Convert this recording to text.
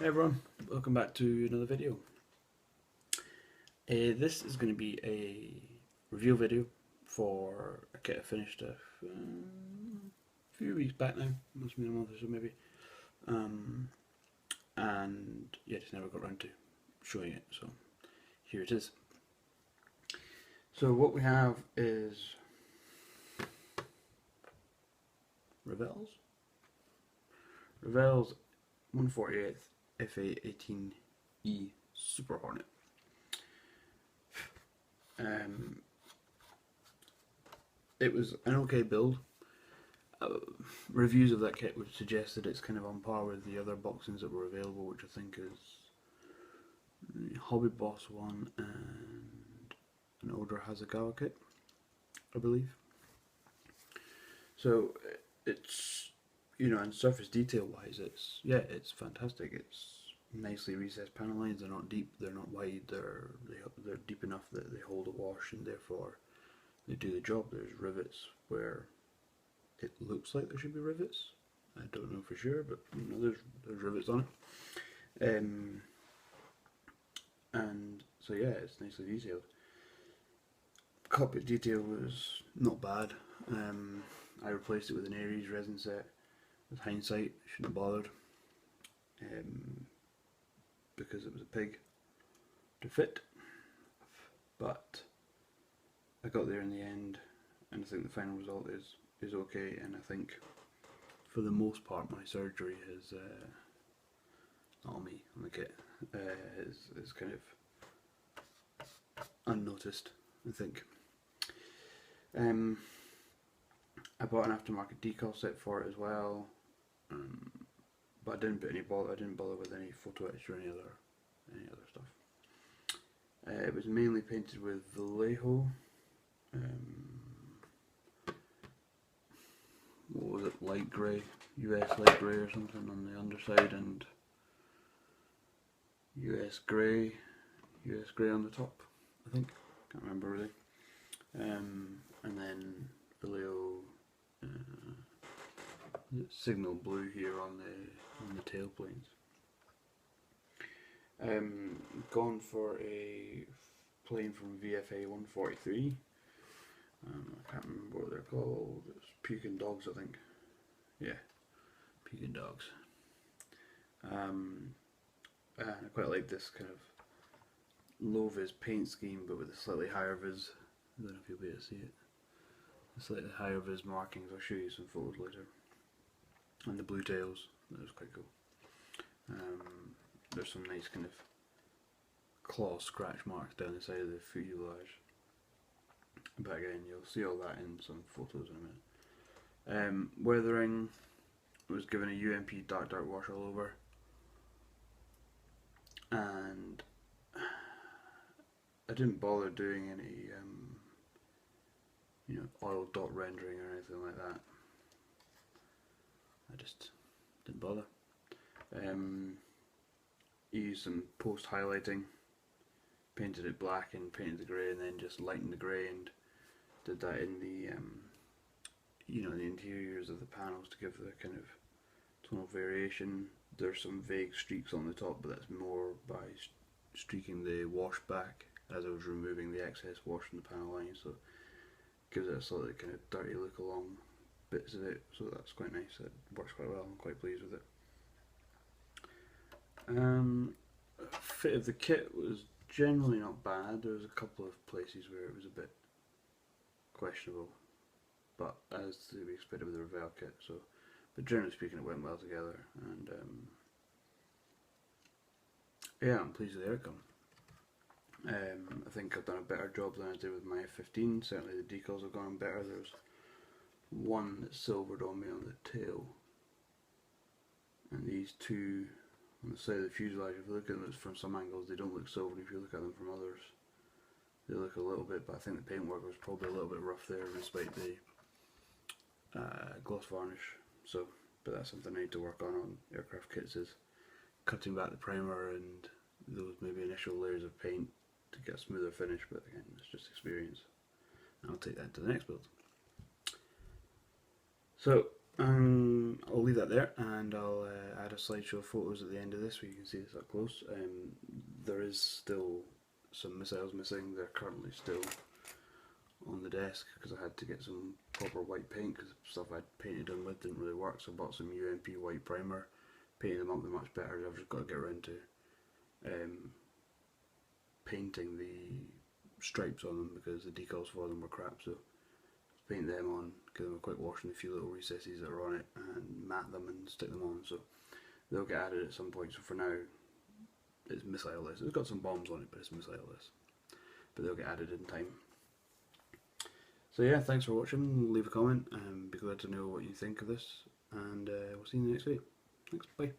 Hey everyone, welcome back to another video. This is going to be a review video for a kit I finished a few weeks back now, must be a month or so maybe, and yeah, just never got around to showing it, so here it is. So what we have is Revell's 148th FA-18E Super Hornet. It was an okay build. Reviews of that kit would suggest that it's kind of on par with the other boxings that were available, which I think is the Hobby Boss one and an Odor Hasegawa kit, I believe. So it's, you know, and surface detail wise, it's fantastic. It's nicely recessed panel lines. They're not deep, they're not wide. They're deep enough that they hold a wash, and therefore they do the job. There's rivets where it looks like there should be rivets. I don't know for sure, but you know, there's rivets on it. And so yeah, it's nicely detailed. Cockpit detail was not bad. I replaced it with an Aries resin set. With hindsight, I shouldn't have bothered, because it was a pig to fit. But I got there in the end, and I think the final result is okay. And I think, for the most part, my surgery has not on me, on the kit, is kind of unnoticed, I think. I bought an aftermarket decal set for it as well, but I didn't bother with any photo etch or any other stuff. It was mainly painted with Vallejo. What was it, light grey, US light grey or something on the underside, and US grey on the top, I think. Can't remember really. And then Vallejo signal blue here on the tail planes. Gone for a plane from VFA 143. I can't remember what they're called. It's Puking Dogs, I think. Yeah, Puking Dogs. And I quite like this kind of low vis paint scheme, but with a slightly higher vis. I don't know if you'll be able to see it. The slightly higher vis markings. I'll show you some photos later. And the blue tails. That was quite cool. There's some nice kind of claw scratch marks down the side of the fuselage. But again, you'll see all that in some photos in a minute. Weathering was given a UMP dark wash all over, and I didn't bother doing any oil dot rendering or anything like that. I just didn't bother. Used some post highlighting, painted it black and painted the grey, and then just lightened the grey and did that in the the interiors of the panels to give the kind of tonal variation. There's some vague streaks on the top, but that's more by streaking the wash back as I was removing the excess wash from the panel line, so it gives it a slightly kind of dirty look along bits of it, so that's quite nice. It works quite well. I'm quite pleased with it. Fit of the kit was generally not bad. There was a couple of places where it was a bit questionable, but as to be expected with the Revell kit. So, but generally speaking, it went well together, and yeah, I'm pleased with the outcome. I think I've done a better job than I did with my F-15. Certainly the decals have gone better. There's one that's silvered on me on the tail, and these two on the side of the fuselage. If you look at them from some angles, they don't look silvered. If you look at them from others, they look a little bit, but I think the paintwork was probably a little bit rough there despite the gloss varnish. So, but that's something I need to work on aircraft kits, is cutting back the primer and those maybe initial layers of paint to get a smoother finish, but again, it's just experience. And I'll take that to the next build. So, I'll leave that there, and I'll add a slideshow of photos at the end of this, where you can see this up close. There is still some missiles missing. They're currently still on the desk because I had to get some proper white paint because stuff I'd painted them with didn't really work. So I bought some UMP white primer, painted them up much better. I've just got to get around to painting the stripes on them because the decals for them were crap. So paint them on, give them a quick wash in a few little recesses that are on it, and mat them and stick them on. So they'll get added at some point. So for now, it's missile-less. It's got some bombs on it, but it's missile-less. But they'll get added in time. So yeah, thanks for watching. Leave a comment. Be glad to know what you think of this, and we'll see you in the next video. Thanks. Bye.